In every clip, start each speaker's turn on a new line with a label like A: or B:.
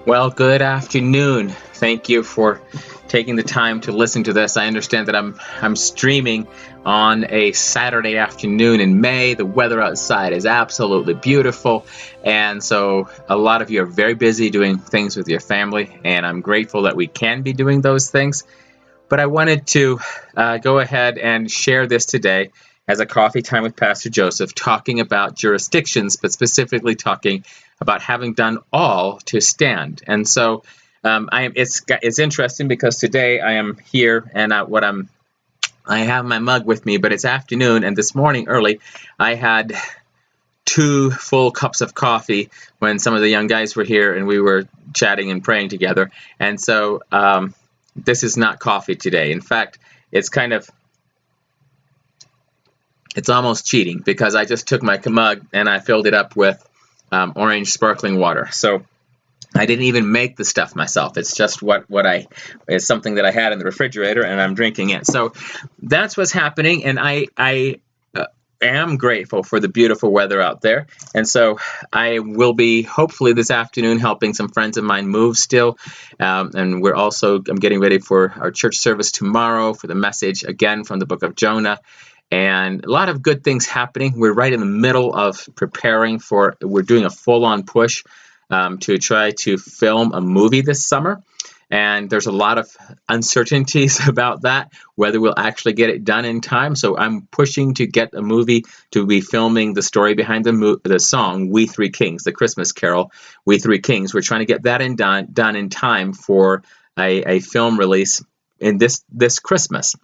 A: Well, good afternoon. Thank you for taking the time to listen to this. I understand that I'm streaming on a Saturday afternoon in May. The weather outside is absolutely beautiful, and so a lot of you are very busy doing things with your family, and I'm grateful that we can be doing those things. But I wanted to go ahead and share this today as a coffee time with Pastor Joseph, talking about jurisdictions, but specifically talking about having done all to stand. And so it's interesting because today I am here and I have my mug with me, but it's afternoon, and this morning early I had 2 full cups of coffee when some of the young guys were here and we were chatting and praying together. And so this is not coffee today. In fact, it's almost cheating because I just took my mug and I filled it up with orange sparkling water. So I didn't even make the stuff myself. It's just it's something that I had in the refrigerator and I'm drinking it. So that's what's happening, and I am grateful for the beautiful weather out there. And so I will be hopefully this afternoon helping some friends of mine move still. And I'm getting ready for our church service tomorrow for the message again from the book of Jonah. And a lot of good things happening. We're right in the middle of we're doing a full-on push to try to film a movie this summer. And there's a lot of uncertainties about that, whether we'll actually get it done in time. So I'm pushing to get a movie to be filming the story behind the song, We Three Kings, the Christmas carol, We Three Kings. We're trying to get that done in time for a film release in this Christmas.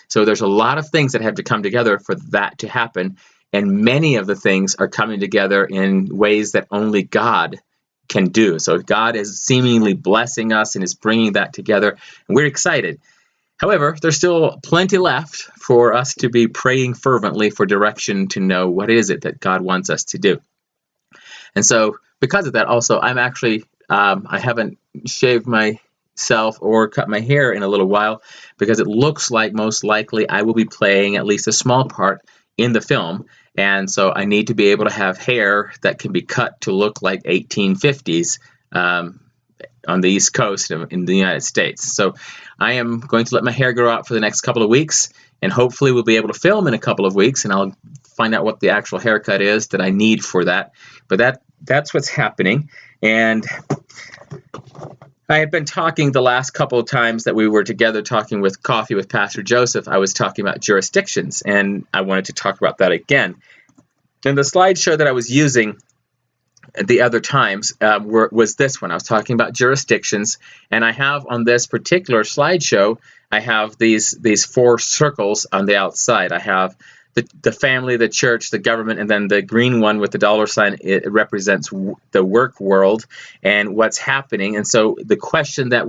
A: So there's a lot of things that have to come together for that to happen, and many of the things are coming together in ways that only God can do. So God is seemingly blessing us and is bringing that together, and we're excited. However, there's still plenty left for us to be praying fervently for direction to know what is it that God wants us to do. And so because of that, also, I'm actually, I haven't shaved myself or cut my hair in a little while because it looks like most likely I will be playing at least a small part in the film. And so I need to be able to have hair that can be cut to look like 1850s on the East Coast in the United States. So I am going to let my hair grow out for the next couple of weeks, and hopefully we'll be able to film in a couple of weeks, and I'll find out what the actual haircut is that I need for that. But that's what's happening. And I had been talking the last couple of times that we were together talking with Coffee with Pastor Joseph. I was talking about jurisdictions, and I wanted to talk about that again. And the slideshow that I was using the other times was this one. I was talking about jurisdictions, and I have on this particular slideshow, I have these 4 circles on the outside. I have the family, the church, the government, and then the green one with the dollar sign, it represents the work world and what's happening. And so the question that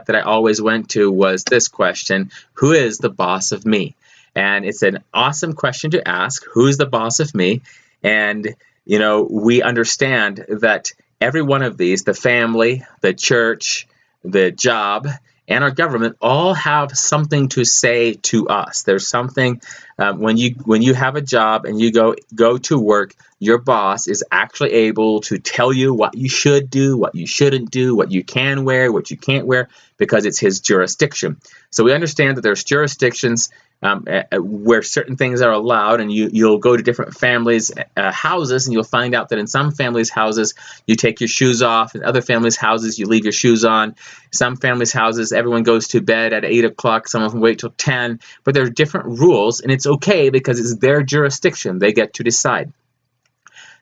A: I always went to was this question: who is the boss of me? And it's an awesome question to ask. Who's the boss of me? And we understand that every one of these, the family, the church, the job, and our government, all have something to say to us. There's something when you have a job and you go to work, your boss is actually able to tell you what you should do, what you shouldn't do, what you can wear, what you can't wear, because it's his jurisdiction. So we understand that there's jurisdictions where certain things are allowed, and you'll go to different families' houses, and you'll find out that in some families' houses you take your shoes off, in other families' houses you leave your shoes on. Some families' houses everyone goes to bed at 8 o'clock, some of them wait till 10, but there are different rules, and it's okay because it's their jurisdiction. They get to decide.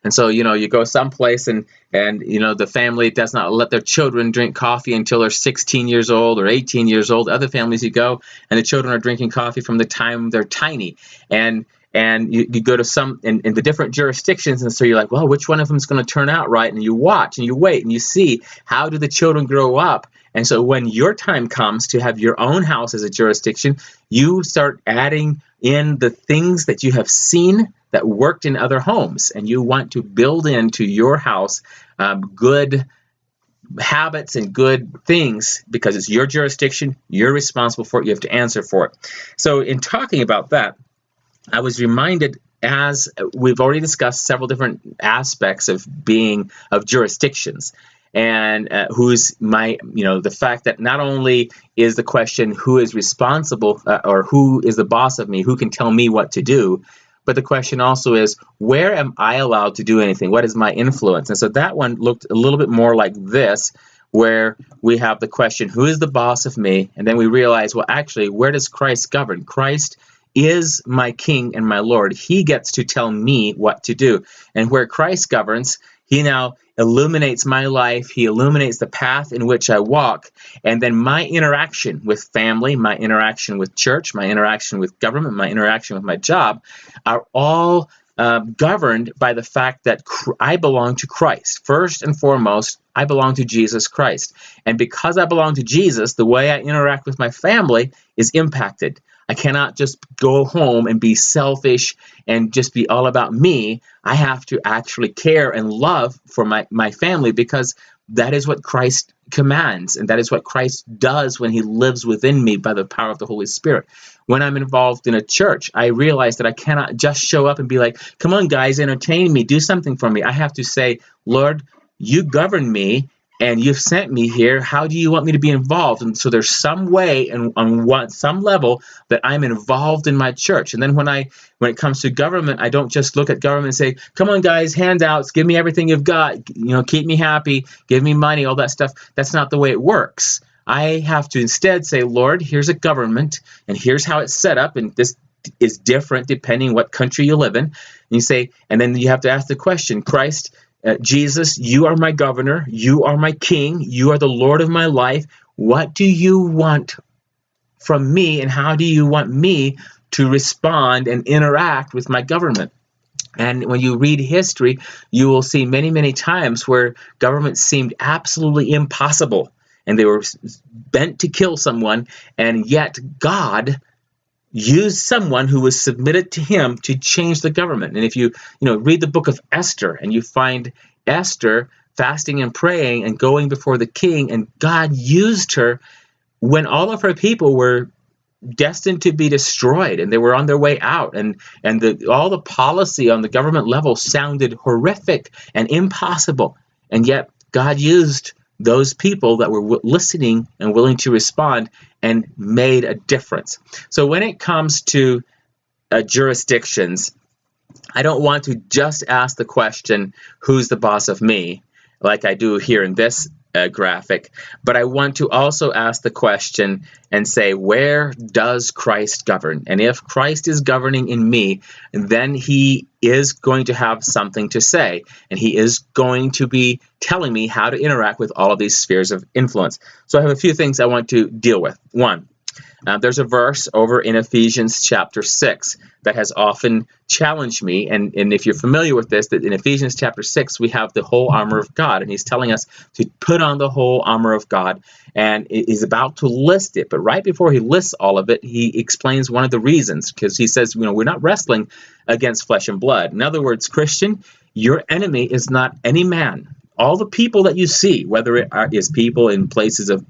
A: And so, you go someplace and the family does not let their children drink coffee until they're 16 years old or 18 years old. Other families you go and the children are drinking coffee from the time they're tiny. And you go to some in the different jurisdictions, and so you're like, well, which one of them is going to turn out right? And you watch and you wait and you see, how do the children grow up? And so when your time comes to have your own house as a jurisdiction, you start adding in the things that you have seen that worked in other homes, and you want to build into your house good habits and good things because it's your jurisdiction, you're responsible for it, you have to answer for it. So in talking about that, I was reminded, as we've already discussed several different aspects of jurisdictions, and who's my, the fact that not only is the question who is responsible or who is the boss of me, who can tell me what to do, but the question also is, where am I allowed to do anything? What is my influence? And so that one looked a little bit more like this, where we have the question, who is the boss of me? And then we realize, well, actually, where does Christ govern? Christ is my King and my Lord. He gets to tell me what to do. And where Christ governs, he now illuminates my life. He illuminates the path in which I walk. And then my interaction with family, my interaction with church, my interaction with government, my interaction with my job are all governed by the fact that I belong to Christ. First and foremost, I belong to Jesus Christ. And because I belong to Jesus, the way I interact with my family is impacted. I cannot just go home and be selfish and just be all about me. I have to actually care and love for my family, because that is what Christ commands, and that is what Christ does when he lives within me by the power of the Holy Spirit. When I'm involved in a church, I realize that I cannot just show up and be like, come on, guys, entertain me, do something for me. I have to say, Lord, you govern me, and you've sent me here. How do you want me to be involved? And so there's some way and on some level that I'm involved in my church. And then when it comes to government, I don't just look at government and say, come on, guys, handouts, give me everything you've got, keep me happy, give me money, all that stuff. That's not the way it works. I have to instead say, Lord, here's a government, and here's how it's set up, and this is different depending what country you live in. And you say, and then you have to ask the question, Christ, Jesus, you are my governor, you are my king, you are the Lord of my life. What do you want from me, and how do you want me to respond and interact with my government? And when you read history, you will see many, many times where governments seemed absolutely impossible, and they were bent to kill someone, and yet God used someone who was submitted to him to change the government. And if you read the book of Esther, and you find Esther fasting and praying and going before the king, and God used her when all of her people were destined to be destroyed and they were on their way out, and all the policy on the government level sounded horrific and impossible, and yet God used those people that were listening and willing to respond and made a difference. So when it comes to jurisdictions, I don't want to just ask the question, who's the boss of me, like I do here in this graphic, but I want to also ask the question and say, where does Christ govern? And if Christ is governing in me, then he is going to have something to say, and he is going to be telling me how to interact with all of these spheres of influence. So I have a few things I want to deal with. One, there's a verse over in Ephesians chapter 6 that has often challenged me. And if you're familiar with this, that in Ephesians chapter 6, we have the whole armor of God. And he's telling us to put on the whole armor of God. And he's about to list it. But right before he lists all of it, he explains one of the reasons. Because he says, we're not wrestling against flesh and blood. In other words, Christian, your enemy is not any man. All the people that you see, whether it is people in places of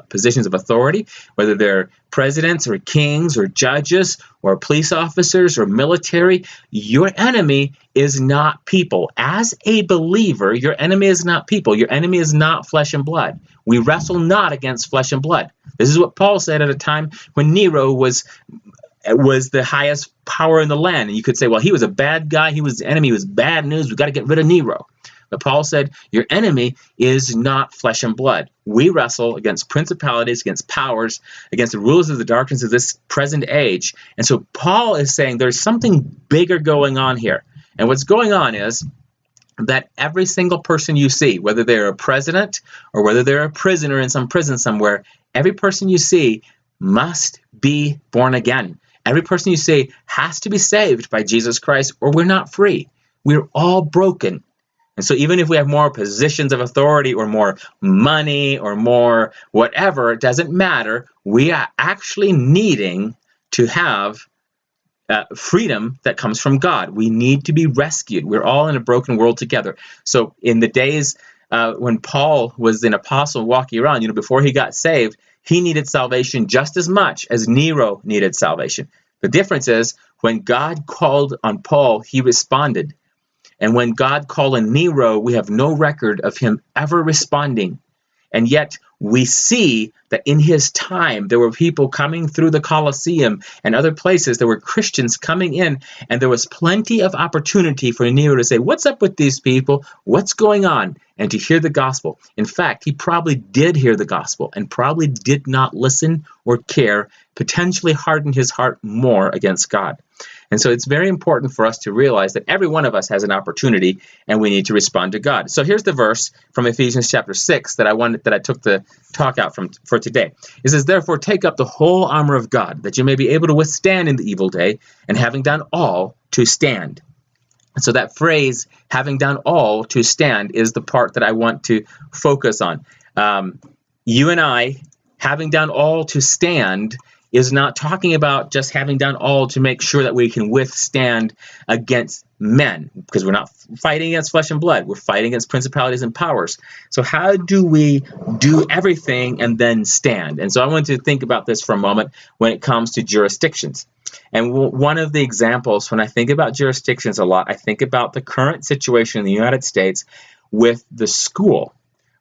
A: positions of authority, whether they're presidents or kings or judges or police officers or military, your enemy is not people. As a believer, your enemy is not people. Your enemy is not flesh and blood. We wrestle not against flesh and blood. This is what Paul said at a time when Nero was the highest power in the land. And you could say, well, he was a bad guy. He was the enemy. He was bad news. We've got to get rid of Nero. But Paul said, your enemy is not flesh and blood. We wrestle against principalities, against powers, against the rulers of the darkness of this present age. And so Paul is saying there's something bigger going on here. And what's going on is that every single person you see, whether they're a president or whether they're a prisoner in some prison somewhere, every person you see must be born again. Every person you see has to be saved by Jesus Christ, or we're not free. We're all broken. And so even if we have more positions of authority or more money or more whatever, it doesn't matter. We are actually needing to have freedom that comes from God. We need to be rescued. We're all in a broken world together. So in the days when Paul was an apostle walking around, before he got saved, he needed salvation just as much as Nero needed salvation. The difference is when God called on Paul, he responded. And when God called on Nero, we have no record of him ever responding. And yet we see that in his time, there were people coming through the Colosseum and other places. There were Christians coming in, and there was plenty of opportunity for Nero to say, what's up with these people? What's going on? And to hear the gospel. In fact, he probably did hear the gospel and probably did not listen or care, potentially hardened his heart more against God. And so it's very important for us to realize that every one of us has an opportunity, and we need to respond to God. So here's the verse from Ephesians chapter 6 that I took the talk out from for today. It says, therefore take up the whole armor of God, that you may be able to withstand in the evil day, and having done all, to stand. And so that phrase, having done all, to stand, is the part that I want to focus on. You and I, having done all to stand, is not talking about just having done all to make sure that we can withstand against men, because we're not fighting against flesh and blood. We're fighting against principalities and powers. So how do we do everything and then stand? And so I want to think about this for a moment when it comes to jurisdictions. And one of the examples, when I think about jurisdictions a lot, I think about the current situation in the United States with the school,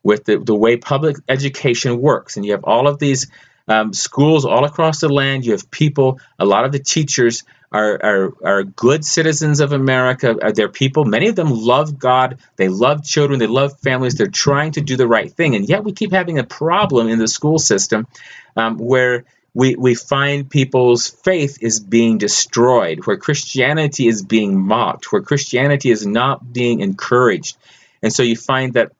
A: with the way public education works. And you have all of these schools all across the land. You have people, a lot of the teachers are good citizens of America. They're people, many of them love God, they love children, they love families, they're trying to do the right thing. And yet we keep having a problem in the school system where we find people's faith is being destroyed, where Christianity is being mocked, where Christianity is not being encouraged. And so you find that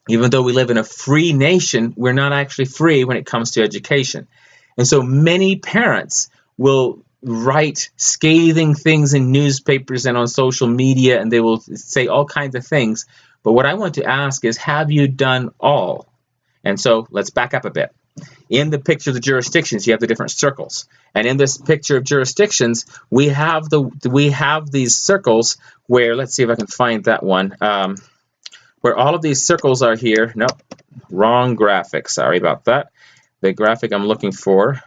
A: even though we live in a free nation, we're not actually free when it comes to education. And so many parents will write scathing things in newspapers and on social media, and they will say all kinds of things. But what I want to ask is, have you done all? And so let's back up a bit. In the picture of the jurisdictions, you have the different circles. And in this picture of jurisdictions, we have these circles where, let's see if I can find that one, where all of these circles are here. Nope, wrong graphic. Sorry about that. The graphic I'm looking for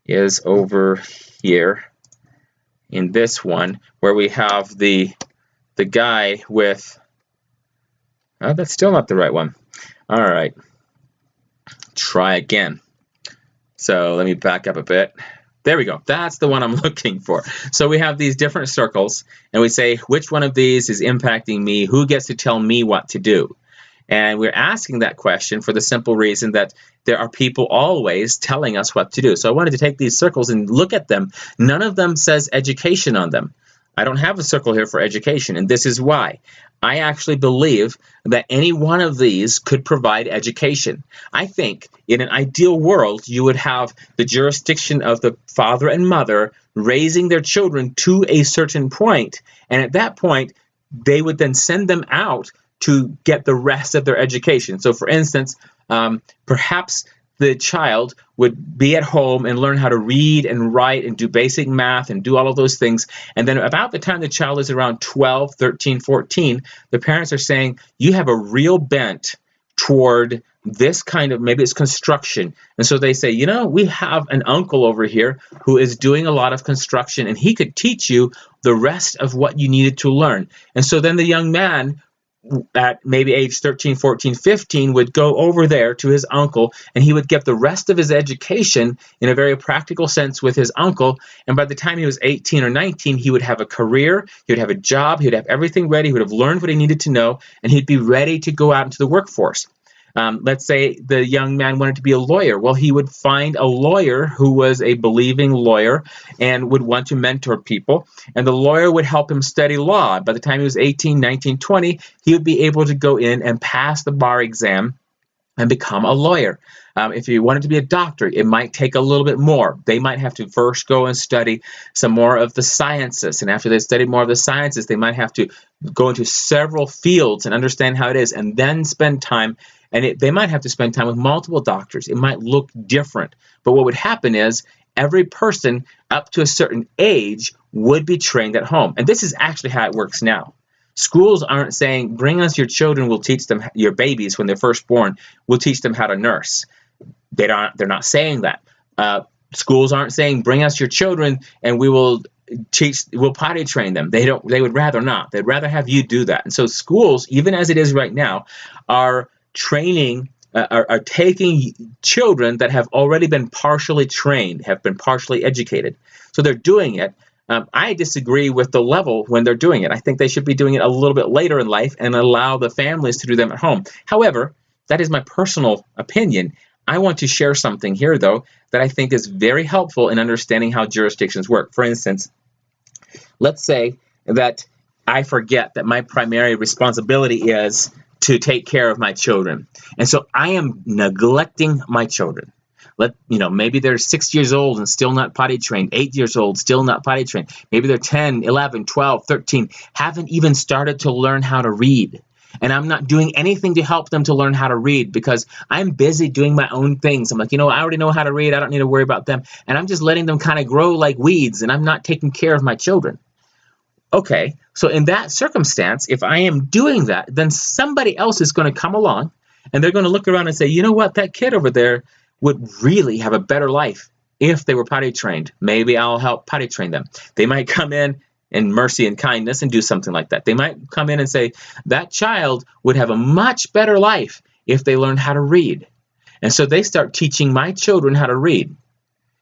A: is over here in this one, where we have the guy with, oh, that's still not the right one. All right, try again. So let me back up a bit. There we go. That's the one I'm looking for. So we have these different circles, and we say, which one of these is impacting me? Who gets to tell me what to do? And we're asking that question for the simple reason that there are people always telling us what to do. So I wanted to take these circles and look at them. None of them says education on them. I don't have a circle here for education, and this is why. I actually believe that any one of these could provide education. I think in an ideal world, you would have the jurisdiction of the father and mother raising their children to a certain point, and at that point, they would then send them out to get the rest of their education. So for instance, perhaps the child would be at home and learn how to read and write and do basic math and do all of those things. And then about the time the child is around 12, 13, 14, the parents are saying, you have a real bent toward this kind of, maybe it's construction. And so they say, you know, we have an uncle over here who is doing a lot of construction, and he could teach you the rest of what you needed to learn. And so then the young man at maybe age 13, 14, 15 would go over there to his uncle, and he would get the rest of his education in a very practical sense with his uncle. And by the time he was 18 or 19, he would have a career, he would have a job, he would have everything ready, he would have learned what he needed to know, and he'd be ready to go out into the workforce. Let's say the young man wanted to be a lawyer. Well, he would find a lawyer who was a believing lawyer and would want to mentor people. And the lawyer would help him study law. By the time he was 18, 19, 20, he would be able to go in and pass the bar exam and become a lawyer. If you wanted to be a doctor, it might take a little bit more. They might have to first go and study some more of the sciences. And after they study more of the sciences, they might have to go into several fields and understand how it is, and then spend time. And they might have to spend time with multiple doctors. It might look different. But what would happen is every person up to a certain age would be trained at home. And this is actually how it works now. Schools aren't saying, bring us your children, we'll teach them, your babies when they're first born, we'll teach them how to nurse. They're not saying that. Schools aren't saying, bring us your children and we will will potty train them. They would rather not. They'd rather have you do that. And so schools, even as it is right now, are training, are taking children that have already been partially trained, have been partially educated. So they're doing it. I disagree with the level when they're doing it. I think they should be doing it a little bit later in life and allow the families to do them at home. However, that is my personal opinion. I want to share something here, though, that I think is very helpful in understanding how jurisdictions work. For instance, let's say that I forget that my primary responsibility is to take care of my children. And so I am neglecting my children. Maybe they're 6 years old and still not potty trained, 8 years old, still not potty trained. Maybe they're 10, 11, 12, 13, haven't even started to learn how to read. And I'm not doing anything to help them to learn how to read because I'm busy doing my own things. I'm like, I already know how to read. I don't need to worry about them. And I'm just letting them kind of grow like weeds, and I'm not taking care of my children. Okay, so in that circumstance, if I am doing that, then somebody else is going to come along, and they're going to look around and say, you know what, that kid over there would really have a better life if they were potty trained. Maybe I'll help potty train them. They might come in mercy and kindness and do something like that. They might come in and say, that child would have a much better life if they learned how to read. And so they start teaching my children how to read.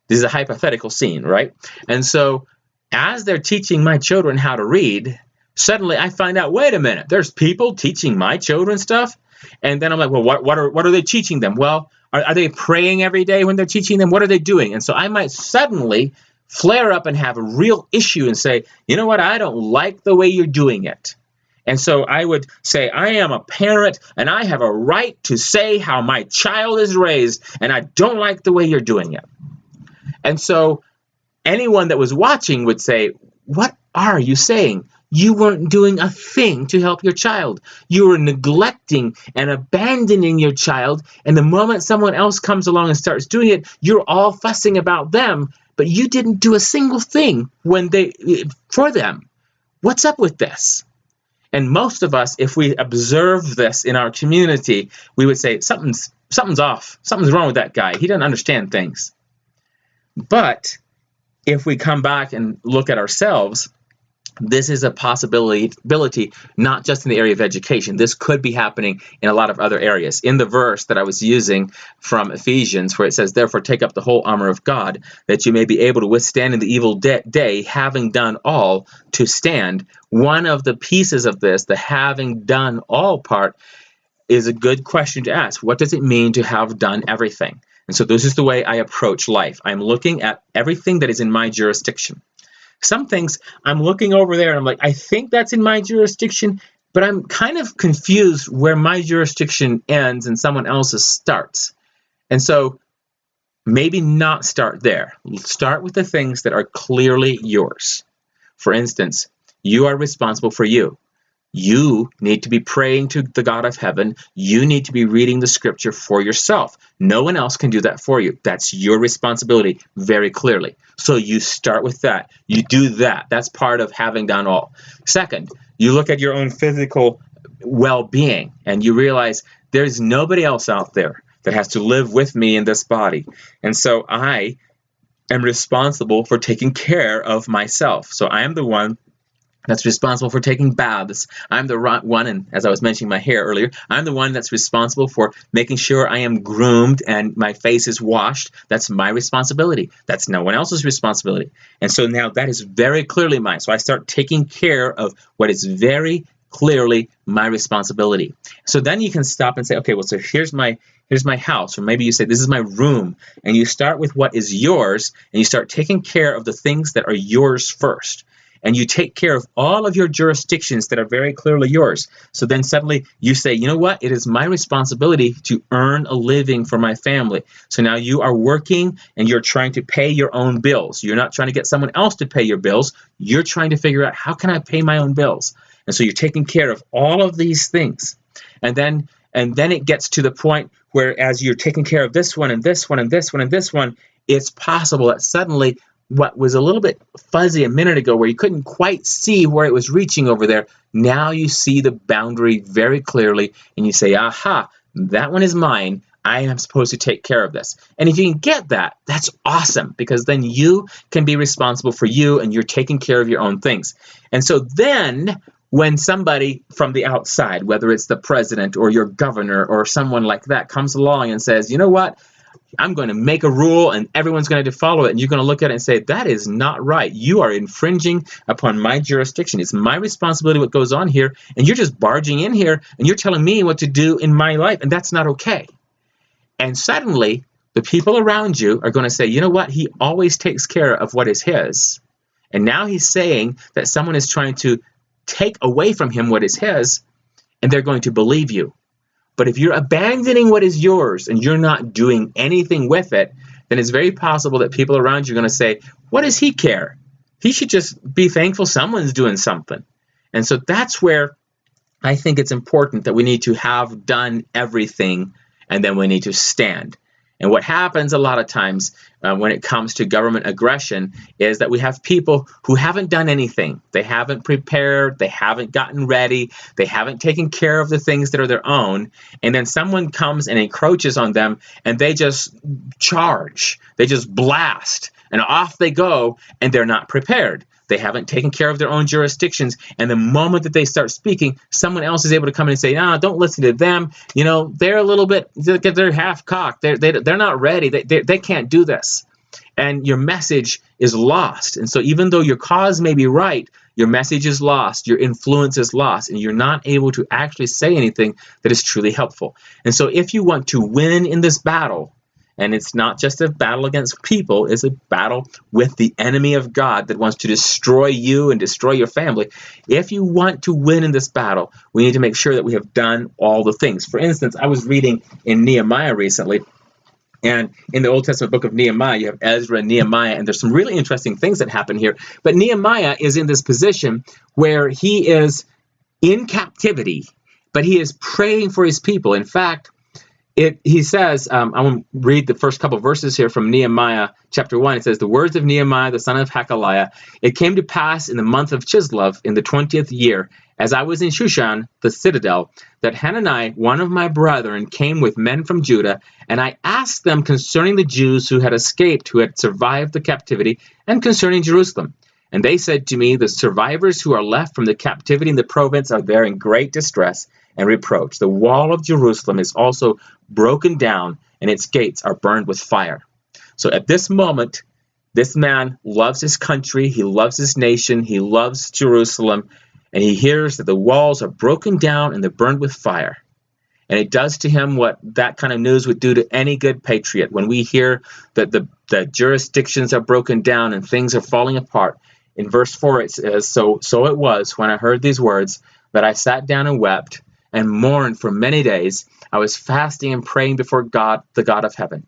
A: This is a hypothetical scene, right? And so as they're teaching my children how to read, suddenly I find out, wait a minute, there's people teaching my children stuff? And then I'm like, well, what are they teaching them? Well, are they praying every day when they're teaching them? What are they doing? And so I might suddenly flare up and have a real issue and say, you know what, I don't like the way you're doing it. And so I would say, I am a parent and I have a right to say how my child is raised, and I don't like the way you're doing it. And so anyone that was watching would say, what are you saying? You weren't doing a thing to help your child. You were neglecting and abandoning your child, and the moment someone else comes along and starts doing it, you're all fussing about them, but you didn't do a single thing for them. What's up with this? And most of us, if we observe this in our community, we would say, something's off. Something's wrong with that guy. He doesn't understand things. But if we come back and look at ourselves, this is a possibility not just in the area of education. This could be happening in a lot of other areas. In the verse that I was using from Ephesians, where it says, therefore take up the whole armor of God, that you may be able to withstand in the evil day, having done all to stand. One of the pieces of this, the having done all part, is a good question to ask. What does it mean to have done everything? And so this is the way I approach life. I'm looking at everything that is in my jurisdiction. Some things I'm looking over there and I'm like, I think that's in my jurisdiction, but I'm kind of confused where my jurisdiction ends and someone else's starts. And so maybe not start there. Start with the things that are clearly yours. For instance, you are responsible for you. You need to be praying to the God of heaven. You need to be reading the scripture for yourself. No one else can do that for you. That's your responsibility very clearly. So you start with that. You do that. That's part of having done all. Second, you look at your own physical well-being and you realize there's nobody else out there that has to live with me in this body. And so I am responsible for taking care of myself. So I am the one that's responsible for taking baths. I'm the one, and as I was mentioning my hair earlier, I'm the one that's responsible for making sure I am groomed and my face is washed. That's my responsibility. That's no one else's responsibility. And so now that is very clearly mine. So I start taking care of what is very clearly my responsibility. So then you can stop and say, okay, well, so here's my house, or maybe you say, this is my room, and you start with what is yours, and you start taking care of the things that are yours first. And you take care of all of your jurisdictions that are very clearly yours. So then suddenly you say, you know what? It is my responsibility to earn a living for my family. So now you are working and you're trying to pay your own bills. You're not trying to get someone else to pay your bills. You're trying to figure out, how can I pay my own bills? And so you're taking care of all of these things. And then it gets to the point where as you're taking care of this one and this one and this one and this one, it's possible that suddenly what was a little bit fuzzy a minute ago where you couldn't quite see where it was reaching over there, now you see the boundary very clearly and you say, aha, that one is mine. I am supposed to take care of this. And if you can get that, that's awesome, because then you can be responsible for you and you're taking care of your own things. And so then when somebody from the outside, whether it's the president or your governor or someone like that, comes along and says, you know what, I'm going to make a rule and everyone's going to follow it, and you're going to look at it and say, that is not right. You are infringing upon my jurisdiction. It's my responsibility what goes on here, and you're just barging in here and you're telling me what to do in my life, and that's not okay. And suddenly, the people around you are going to say, you know what, he always takes care of what is his. And now he's saying that someone is trying to take away from him what is his, and they're going to believe you. But if you're abandoning what is yours and you're not doing anything with it, then it's very possible that people around you are going to say, what does he care? He should just be thankful someone's doing something. And so that's where I think it's important that we need to have done everything, and then we need to stand. And what happens a lot of times when it comes to government aggression is that we have people who haven't done anything. They haven't prepared. They haven't gotten ready. They haven't taken care of the things that are their own. And then someone comes and encroaches on them, and they just charge. They just blast. And off they go, and they're not prepared. They haven't taken care of their own jurisdictions. And the moment that they start speaking, someone else is able to come in and say, no, don't listen to them. You know, they're a little bit, they're half-cocked. They're not ready. They can't do this. And your message is lost. And so even though your cause may be right, your message is lost. Your influence is lost. And you're not able to actually say anything that is truly helpful. And so if you want to win in this battle, and it's not just a battle against people, it's a battle with the enemy of God that wants to destroy you and destroy your family. If you want to win in this battle, we need to make sure that we have done all the things. For instance, I was reading in Nehemiah recently, and in the Old Testament book of Nehemiah, you have Ezra and Nehemiah, and there's some really interesting things that happen here. But Nehemiah is in this position where he is in captivity, but he is praying for his people. In fact, he says, I want to read the first couple verses here from Nehemiah chapter 1. It says, the words of Nehemiah, the son of Hakaliah, it came to pass in the month of Chislev, in the 20th year, as I was in Shushan, the citadel, that Hanani, one of my brethren, came with men from Judah, and I asked them concerning the Jews who had escaped, who had survived the captivity, and concerning Jerusalem. And they said to me, the survivors who are left from the captivity in the province are there in great distress and reproach. The wall of Jerusalem is also broken down, and its gates are burned with fire. So at this moment, this man loves his country, he loves his nation, he loves Jerusalem, and he hears that the walls are broken down and they're burned with fire. And it does to him what that kind of news would do to any good patriot. When we hear that the jurisdictions are broken down and things are falling apart, in verse 4 it says, So it was, when I heard these words, that I sat down and wept and mourned for many days. I was fasting and praying before God, the God of heaven.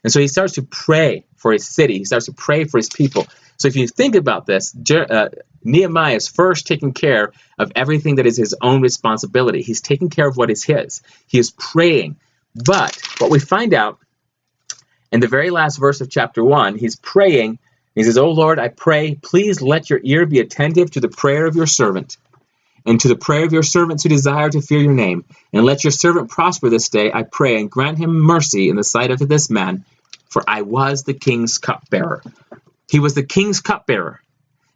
A: And so he starts to pray for his city. He starts to pray for his people. So if you think about this, Nehemiah is first taking care of everything that is his own responsibility. He's taking care of what is his. He is praying. But what we find out in the very last verse of chapter 1, he's praying. He says, O Lord, I pray, please let your ear be attentive to the prayer of your servant, and to the prayer of your servants who desire to fear your name. And let your servant prosper this day, I pray, and grant him mercy in the sight of this man, for I was the king's cupbearer. He was the king's cupbearer.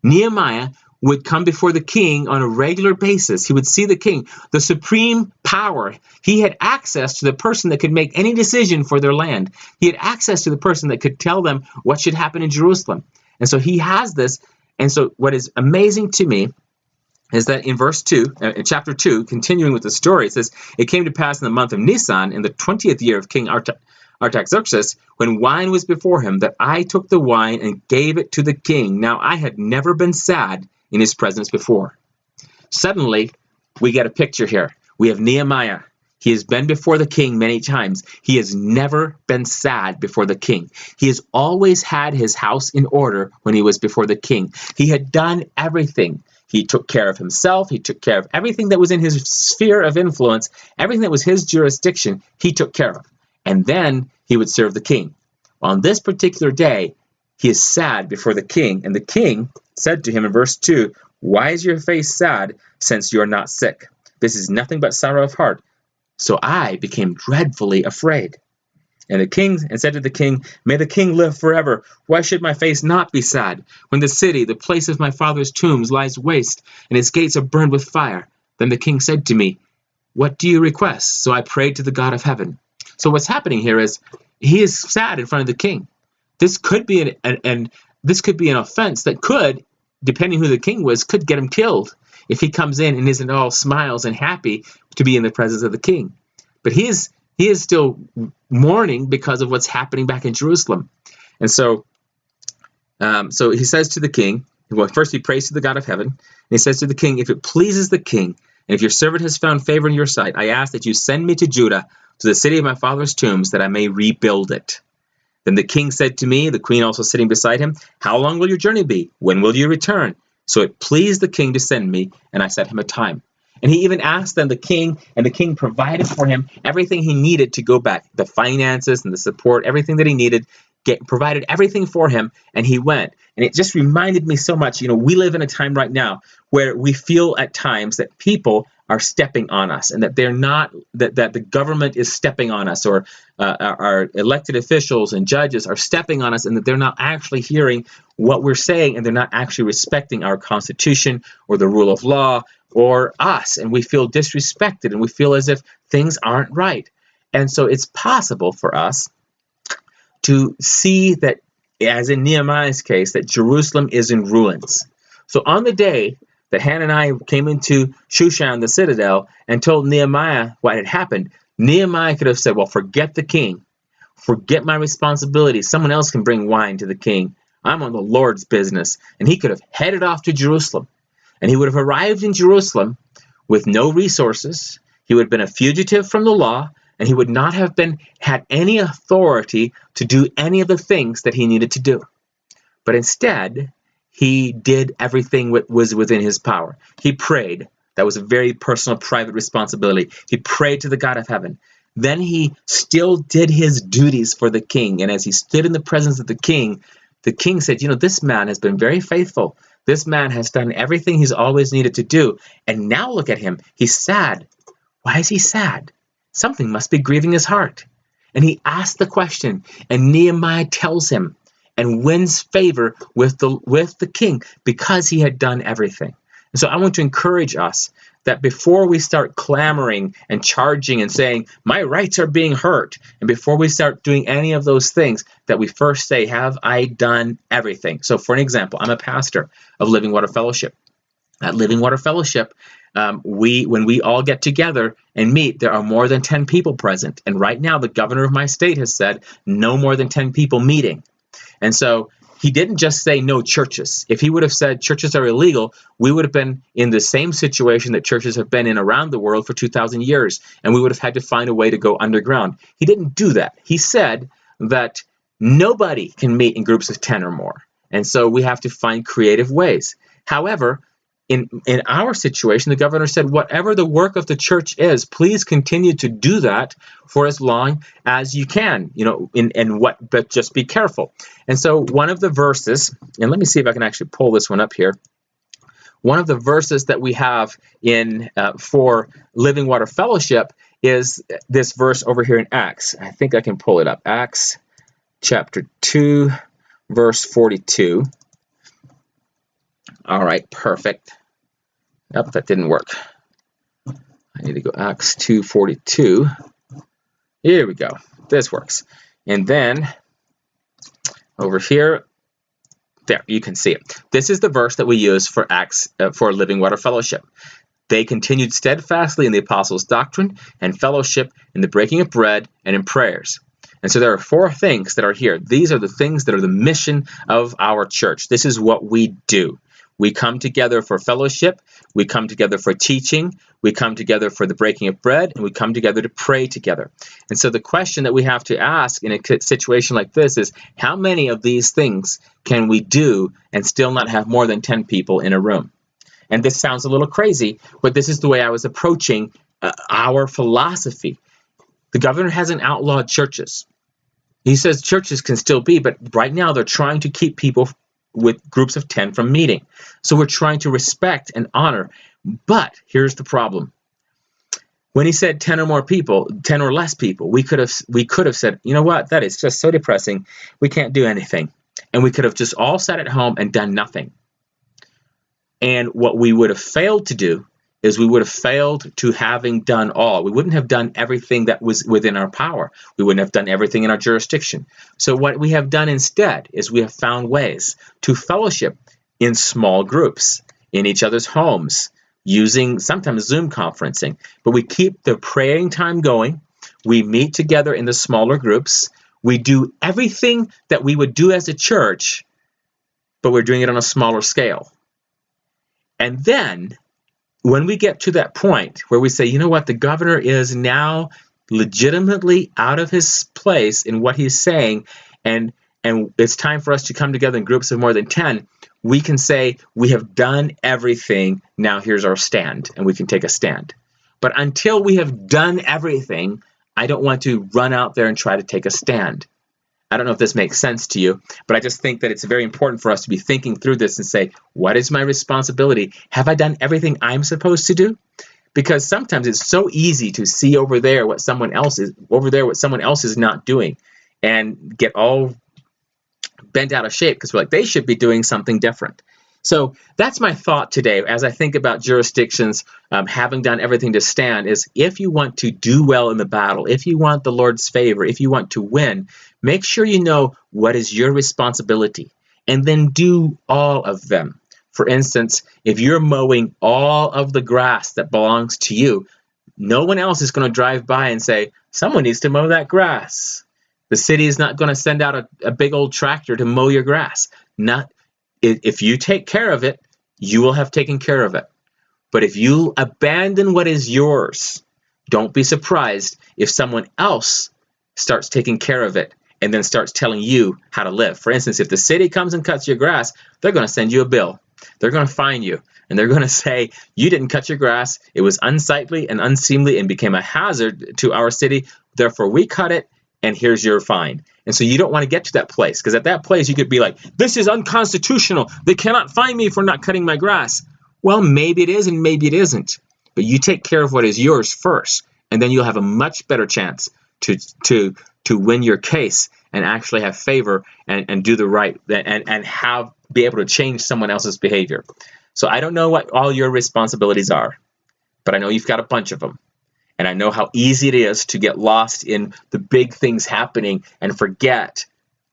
A: Nehemiah would come before the king on a regular basis. He would see the king, the supreme power. He had access to the person that could make any decision for their land. He had access to the person that could tell them what should happen in Jerusalem. And so he has this. And so what is amazing to me is that in verse 2, in chapter 2, continuing with the story, it says, it came to pass in the month of Nisan, in the 20th year of King Artaxerxes, when wine was before him, that I took the wine and gave it to the king. Now I had never been sad in his presence before. Suddenly, we get a picture here. We have Nehemiah. He has been before the king many times. He has never been sad before the king. He has always had his house in order when he was before the king. He had done everything. He took care of himself. He took care of everything that was in his sphere of influence, everything that was his jurisdiction, he took care of. And then he would serve the king. On this particular day, he is sad before the king. And the king said to him in verse 2, why is your face sad, since you are not sick? This is nothing but sorrow of heart. So I became dreadfully afraid. And said to the king, "May the king live forever. Why should my face not be sad, when the city, the place of my father's tombs, lies waste, and its gates are burned with fire?" Then the king said to me, "What do you request?" So I prayed to the God of heaven. So what's happening here is he is sad in front of the king. This could be an offense that could, depending who the king was, could get him killed if he comes in and isn't all smiles and happy to be in the presence of the king. But he is still mourning because of what's happening back in Jerusalem. And so he says to the king, well, first he prays to the God of heaven, and he says to the king, "If it pleases the king, and if your servant has found favor in your sight, I ask that you send me to Judah, to the city of my father's tombs, that I may rebuild it." Then the king said to me, the queen also sitting beside him, "How long will your journey be? When will you return?" So it pleased the king to send me, and I set him a time. And he even asked then the king, and the king provided for him everything he needed to go back, the finances and the support, everything that he needed, provided everything for him, and he went. And it just reminded me so much, we live in a time right now where we feel at times that people are stepping on us, and that they're not, that the government is stepping on us, or our elected officials and judges are stepping on us, and that they're not actually hearing what we're saying, and they're not actually respecting our Constitution or the rule of law or us, and we feel disrespected, and we feel as if things aren't right. And so it's possible for us to see that, as in Nehemiah's case, that Jerusalem is in ruins. So on the day that Hananiah came into Shushan, the citadel, and told Nehemiah what had happened, Nehemiah could have said, well, forget the king. Forget my responsibility. Someone else can bring wine to the king. I'm on the Lord's business. And he could have headed off to Jerusalem. And he would have arrived in Jerusalem with no resources. He would have been a fugitive from the law, and he would not have had any authority to do any of the things that he needed to do. But instead, he did everything that was within his power. He prayed. That was a very personal, private responsibility. He prayed to the God of heaven. Then he still did his duties for the king. And as he stood in the presence of the king said, this man has been very faithful. This man has done everything he's always needed to do. And now look at him. He's sad. Why is he sad? Something must be grieving his heart. And he asked the question, and Nehemiah tells him and wins favor with the king because he had done everything. And so I want to encourage us that before we start clamoring and charging and saying, my rights are being hurt, and before we start doing any of those things, that we first say, have I done everything? So for an example, I'm a pastor of Living Water Fellowship. At Living Water Fellowship, when we all get together and meet, there are more than 10 people present. And right now, the governor of my state has said no more than 10 people meeting. And so he didn't just say no churches. If he would have said churches are illegal, we would have been in the same situation that churches have been in around the world for 2,000 years, and we would have had to find a way to go underground. He didn't do that. He said that nobody can meet in groups of 10 or more, and so we have to find creative ways. However, in our situation, the governor said, whatever the work of the church is, please continue to do that for as long as you can, but just be careful. And so one of the verses, and let me see if I can actually pull this one up here. One of the verses that we have for Living Water Fellowship is this verse over here in Acts. I think I can pull it up. Acts chapter 2, verse 42. All right, perfect. Yep, that didn't work. I need to go Acts 2:42. Here we go. This works. And then over here, there, you can see it. This is the verse that we use for Acts for Living Water Fellowship. They continued steadfastly in the apostles' doctrine and fellowship, in the breaking of bread and in prayers. And so there are 4 things that are here. These are the things that are the mission of our church. This is what we do. We come together for fellowship, we come together for teaching, we come together for the breaking of bread, and we come together to pray together. And so the question that we have to ask in a situation like this is, how many of these things can we do and still not have more than 10 people in a room? And this sounds a little crazy, but this is the way I was approaching our philosophy. The governor hasn't outlawed churches. He says churches can still be, but right now they're trying to keep people with groups of 10 from meeting. So we're trying to respect and honor. But here's the problem. When he said 10 or more people, 10 or less people, we could have said, you know what, that is just so depressing. We can't do anything. And we could have just all sat at home and done nothing. And what we would have failed to do is we would have failed to having done all. We wouldn't have done everything that was within our power. We wouldn't have done everything in our jurisdiction. So what we have done instead is we have found ways to fellowship in small groups, in each other's homes, using sometimes Zoom conferencing. But we keep the praying time going. We meet together in the smaller groups. We do everything that we would do as a church, but we're doing it on a smaller scale. And then when we get to that point where we say, you know what, the governor is now legitimately out of his place in what he's saying, and it's time for us to come together in groups of more than 10, we can say, we have done everything, now here's our stand, and we can take a stand. But until we have done everything, I don't want to run out there and try to take a stand. I don't know if this makes sense to you, but I just think that it's very important for us to be thinking through this and say, what is my responsibility? Have I done everything I'm supposed to do? Because sometimes it's so easy to see over there what someone else is not doing and get all bent out of shape because we're like, they should be doing something different. So that's my thought today as I think about jurisdictions having done everything to stand is if you want to do well in the battle, if you want the Lord's favor, if you want to win, make sure you know what is your responsibility and then do all of them. For instance, if you're mowing all of the grass that belongs to you, no one else is going to drive by and say, someone needs to mow that grass. The city is not going to send out a big old tractor to mow your grass. If you take care of it, you will have taken care of it. But if you abandon what is yours, don't be surprised if someone else starts taking care of it and then starts telling you how to live. For instance, if the city comes and cuts your grass, they're going to send you a bill. They're going to fine you, and they're going to say, you didn't cut your grass, it was unsightly and unseemly and became a hazard to our city, therefore we cut it, and here's your fine. And so you don't want to get to that place, because at that place you could be like, this is unconstitutional. They cannot fine me for not cutting my grass. Well, maybe it is and maybe it isn't. But you take care of what is yours first, and then you'll have a much better chance to win your case and actually have favor and do the right and be able to change someone else's behavior. So I don't know what all your responsibilities are, but I know you've got a bunch of them. And I know how easy it is to get lost in the big things happening and forget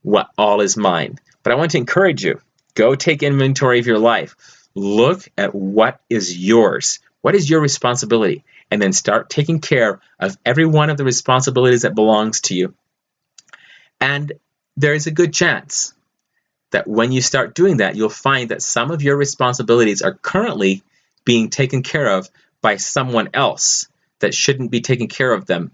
A: what all is mine. But I want to encourage you, go take inventory of your life. Look at what is yours. What is your responsibility? And then start taking care of every one of the responsibilities that belongs to you. And there is a good chance that when you start doing that, you'll find that some of your responsibilities are currently being taken care of by someone else that shouldn't be taking care of them.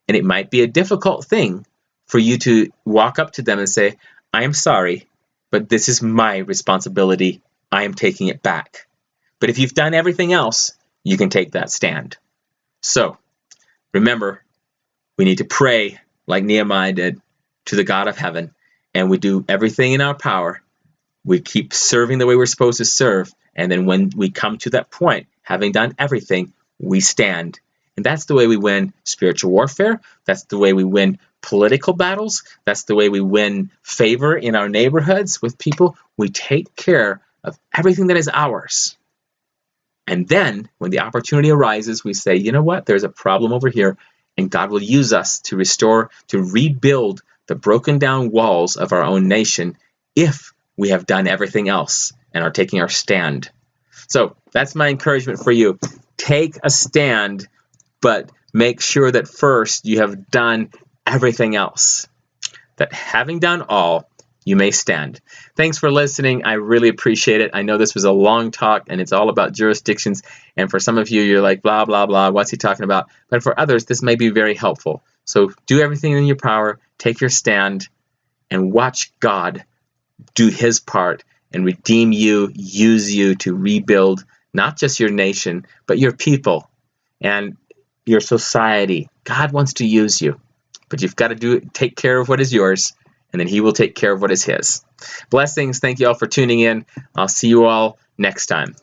A: And it might be a difficult thing for you to walk up to them and say, I am sorry, but this is my responsibility. I am taking it back. But if you've done everything else, you can take that stand. So remember, we need to pray like Nehemiah did to the God of heaven, and we do everything in our power. We keep serving the way we're supposed to serve. And then when we come to that point, having done everything, we stand. And that's the way we win spiritual warfare. That's the way we win political battles. That's the way we win favor in our neighborhoods with people. We take care of everything that is ours. And then when the opportunity arises, we say, you know what? There's a problem over here. And God will use us to restore, to rebuild the broken down walls of our own nation if we have done everything else and are taking our stand. So that's my encouragement for you. Take a stand, but make sure that first you have done everything else. That having done all, you may stand. Thanks for listening. I really appreciate it. I know this was a long talk and it's all about jurisdictions. And for some of you, you're like, blah, blah, blah. What's he talking about? But for others, this may be very helpful. So do everything in your power, take your stand, and watch God do his part and redeem you, use you to rebuild not just your nation, but your people and your society. God wants to use you, but you've got to take care of what is yours, and then he will take care of what is his. Blessings. Thank you all for tuning in. I'll see you all next time.